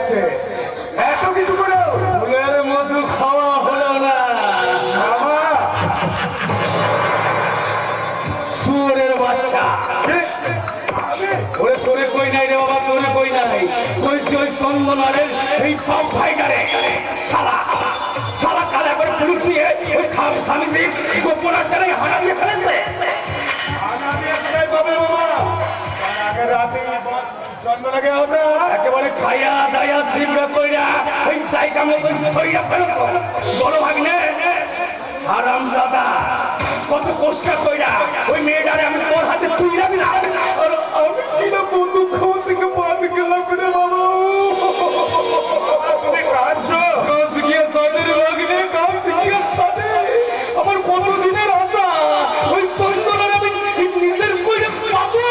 যাচ্ছে। এত কিছু করে ফুলের মধু খাওয়া হলো না বাবা। শুয়োরের বাচ্চা। ওরে তোরে কই নাই রে বাবা, তোরে কই নাই, কইছি ওই চন্দনারের এই পাপ ভাইটারে শালা শালা কালা করে পুলিশ নিয়ে ওই স্বামীজি গোপন আড্ডায় হানা দিয়ে ফেলেছে। একেবারে খাইয়া দাইয়া শ্রীপুরা কইরা ওই জায়গা মতো সইরা ফেলেছ বড় ভাগ্নে হারামজাদা। কত কষ্ট কইরা ওই মেয়েটারে আমি তোর হাতে তুইলা দিলাম, আর আমি কিনা বন্ধু খাওয়া থেকে বাদ গেলাম রে বাবা। কাজ গিয়ে সাদের ভাগ্নে, কাজ গিয়ে সাদে আমার কত দিনের আশা ওই চন্দনের আমি নিজের কইরা পাবো।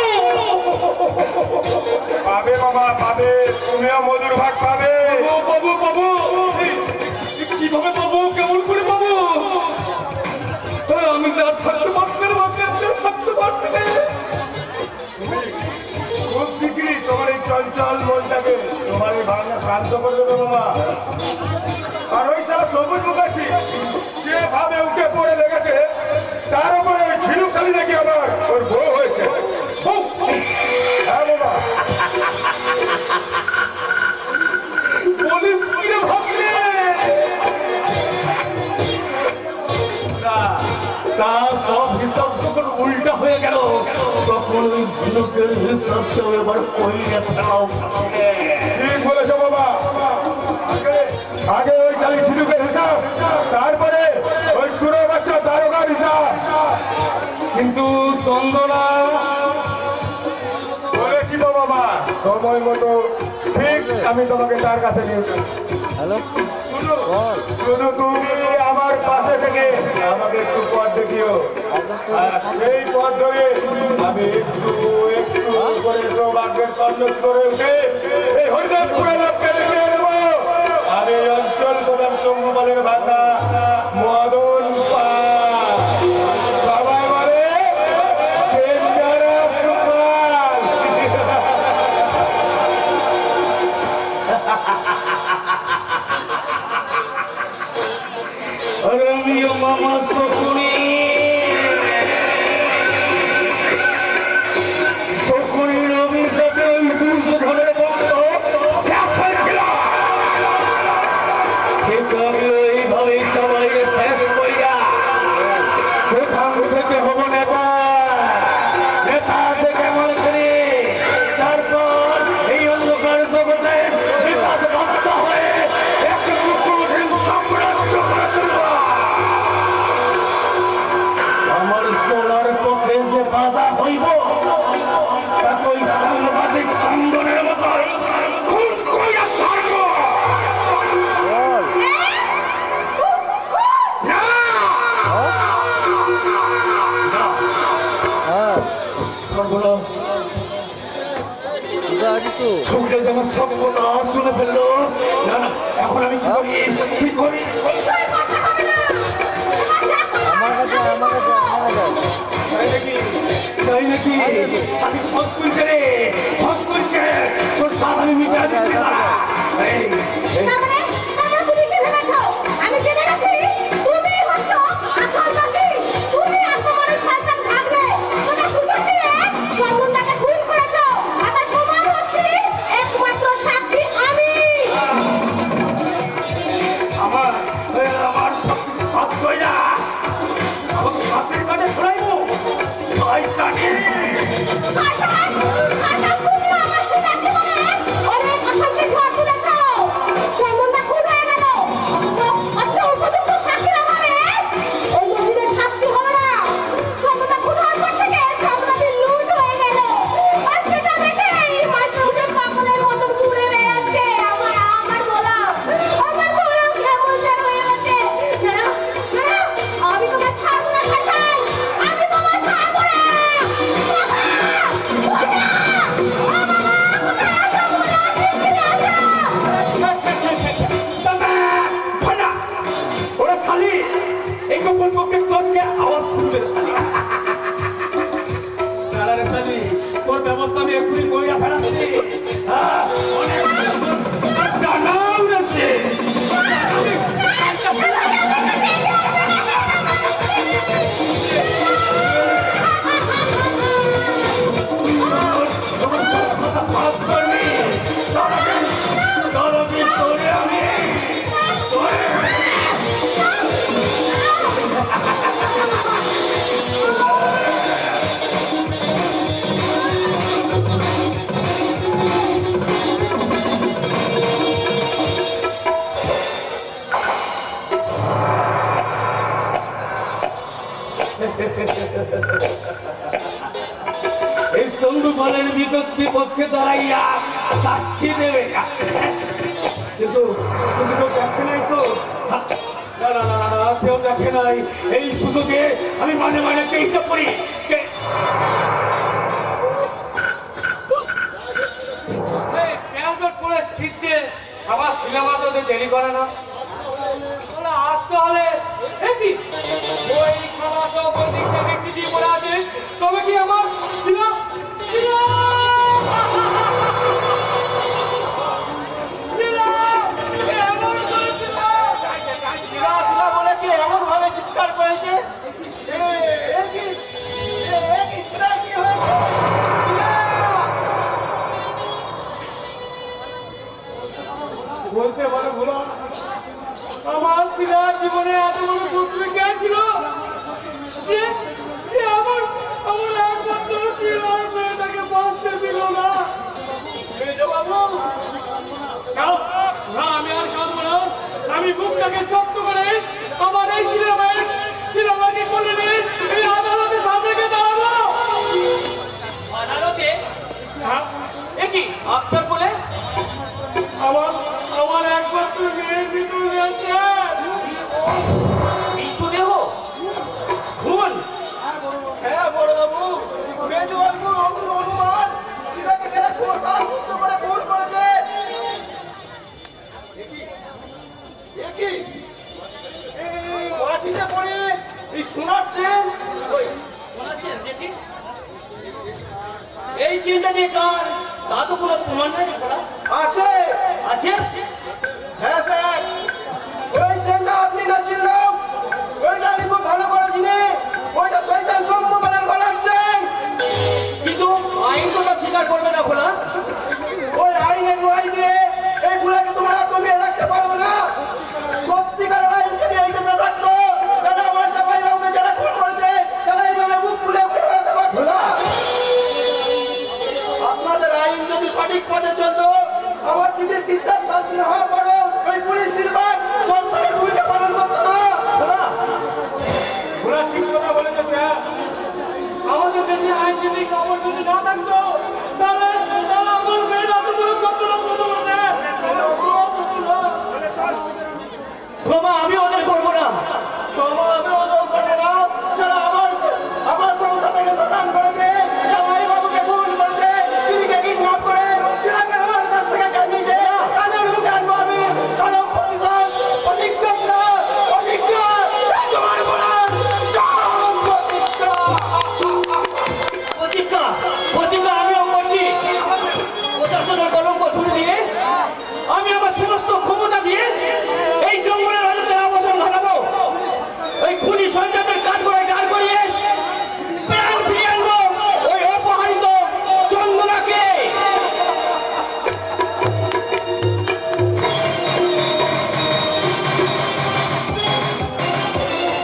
পাবে বাবা পাবে, তুমিও মধুর ভাগ পাবে। পাবো পাবো, কিভাবে পাবো, কেমন করে পাবো? আমি যা থাকতে পারছি না, থাকতে পারছি না। খুব শীঘ্রই তোমার এই চঞ্চল মনটাকে, তোমার এই ভাবনা শান্ত করে দেবে বাবা। আর ওই সারা সবুজ মুখার্জি যেভাবে উঠে পড়ে লেগেছে, তার উপরে ওই ঝিনুখালি নাকি আমার ওর বউ হয়েছে। হ্যাঁ বাবা। পুলিশ কিনে ভাবলে তার সব হিসাব যখন উল্টা হয়ে গেল, তখন ওই ঝিনুকের হিসাবটাও এবার কইলে ফেলাও। ঠিক বলেছো বাবা। আগে ওই চালি ঝিনুকের হিসাব, তারপরে ওই সুরে বাচ্চা দারোগার হিসাব। কিন্তু চন্দনা বলেছি তো বাবা, সময় মতো ঠিক আমি তোমাকে তার কাছে নিয়ে যাবো। হ্যালো শুধু তুমি আমার পাশে থেকে আমাকে একটু পথ দেখিও, আর সেই পথ ধরে আমি একটু একটু করে সৌভাগ্যের সন্ন্যাস করে উঠে এই হরিদেবপুরের লোককে দেখিয়ে দেবো আমি এই অঞ্চল প্রধান শম্ভুপালের ভাতা মদন পাল। সবাই বলে ডেঞ্জারাস পাল। রমিও মামা শকুনি, শকুনির অভিশাপে ওই দুর্যোধনের বংশ শেষ হয়েছিল। ঠিক আমি এইভাবেই সবাইকে শেষ কইরা প্রধান থেকে হব নেতা, নেতা থেকে মন্ত্রী, তারপর এই অন্ধকার জগতে বিকাশ বংশ হয়ে এক কঠিন সাম্রাজ্য গড়ে তুলব। আমার সোনার পথে যে বাধা হইব, তাকে ওই সাংবাদিক চন্দনের মতো খুন কইরা ছাড়ব না। হ্যাঁ সর্বনাশ, কোথায় আছিস তো? ছবিটা যেমন সর্বনাশ শুনে ফেললো। না না, এখন আমি কি করি, কি করি? আমার কাছে তাই নাকি? আমি ফস তুলছে রে, ফস তুলছে। তোর সাথ আমি মিটা দিচ্ছি না। এই, এই, আমার আমার সব ফাঁস কইরা আমার ফাঁসের কাটে ছড়াইবো শয়তানি। আইয়া সাক্ষী দেবে কিন্তু তুমি তো দেখে নাই তো না না না না কেউ দেখে নাই এই সুযোগে আমি মানে মানে চেষ্টা করি ফিরতে আবার সিনেমা তো দেরি করে না ওরা আসতে হলে ওই খাওয়া সব দেখছি দিয়ে পড়ে আছে তবে কি আমার বলে কি এমন ভাবে চিৎকার করেছে বলতে পারো বলো আমার শিলার জীবনে এত বড় শত্রু কে ছিল যে আমার একমাত্র শিলার মেয়েটাকে বাঁচতে দিল না বাবু না আমি আর কাঁদবো না আমি বুকটাকে শক্ত করে আমার এই শিলামাকে কোলে নিয়ে এই আদালতে সামনে গিয়ে দাঁড়াবো আদালতে কি আফসার বলে আমার একমাত্র মেয়ের ভিতরে আছে মৃত্যুদেহ খুন হ্যাঁ বড় বাবু মেজো বাবু অনুমান শিলাকে কেন শ্বাসরুদ্ধ করে খুন করেছে এই মাটিতে পড়ে এই শোনাচ্ছেন দেখি এই চেনটা দিয়ে কার তা তো কোনো প্রমাণ নাই পড়া আছে আছে